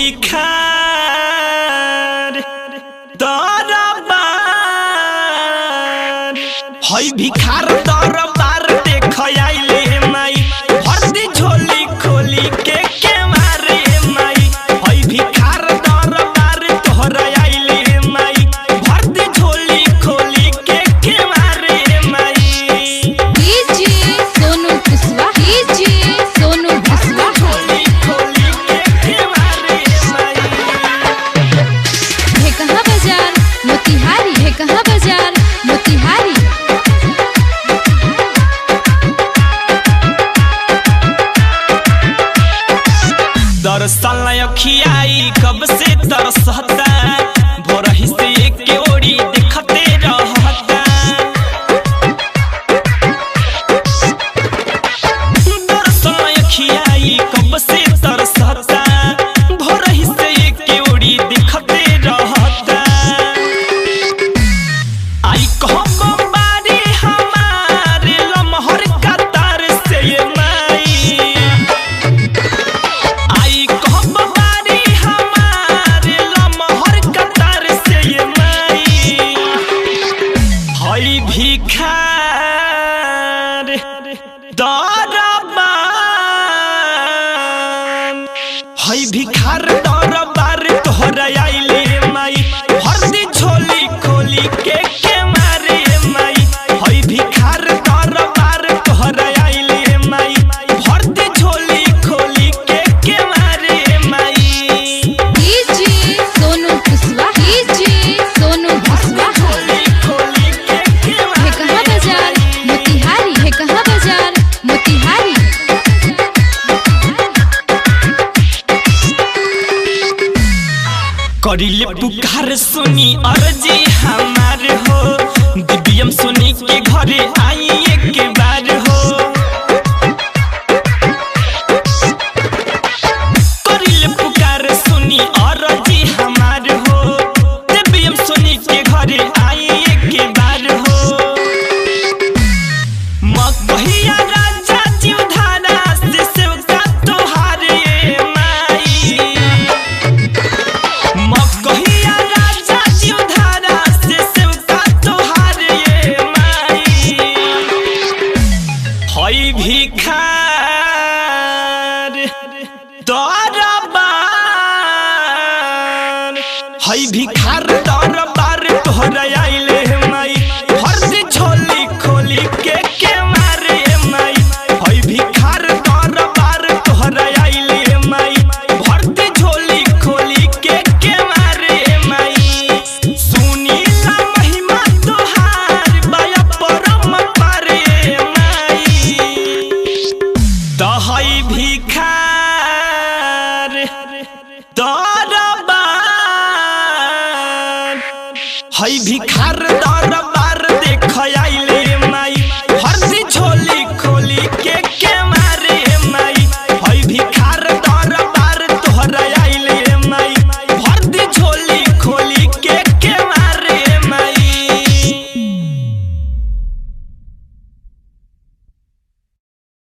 भिखार दरबार हई भिखार दरबार देख आइले माई भर्ती झोली खोली के मारे माई हई भिखार दरबार तोहरा आइले माई भर्ती झोली खोली के मारे माई। डीजे सोनू कुशवाहा डीजे सोनू कुशवाहा झोली खोली के मारे माई। है कहाँ बाजार मोतिहारी है कहाँ बाजार मोतिहारी। दरअसल अखियाई कब से तरसता भोरही से एक ओड़ी दिखते रहता। दरअसल अखियाई कब से तरसता भोरही से एक ओड़ी दिखते रहता। आई कहो बारी हमारे लमहर कतार से ये माई आई कहो बारी हमारे लमहर कतार से ये माई हई भिखार दरबार हई भिखार दरबार तोहरा आइले माई भर्ती झोली खोली के मारे माई हई भिखार दरबार तोहरा आइले माई भर्ती झोली खोली के मारे माई। डीजे सोनू कुशवाहा डीजे सोनू कुशवाहा झोली खोली के है कहाँ बाजार मोतिहारी है कहाँ बाजार मोतिहारी। करिले पुकार सुनी अर्जी हमार हो दिव्यम सुनी के घरे आई एक बार हो। करिले पुकार सुनी अर्जी हमार हो दिव्यम सुनी के घरे आई एक बार हो। मगहिया राजा जीवधारा से सेवका तोहारे माई मगहिया राजा जीवधारा से सेवका तोहारे माई हई भिखार दरबार हई भिखार दरबार तोहरा आइले माई भर्ती झोली खोली के मारे माई हई भिखार दरबार तोहरा आइले माई भर्ती झोली खोली के मारे माई। सुनीला महिमा तोहार बाया परम पारे माई दहई भिखार दरबार हई भिखार दरबार देख आइले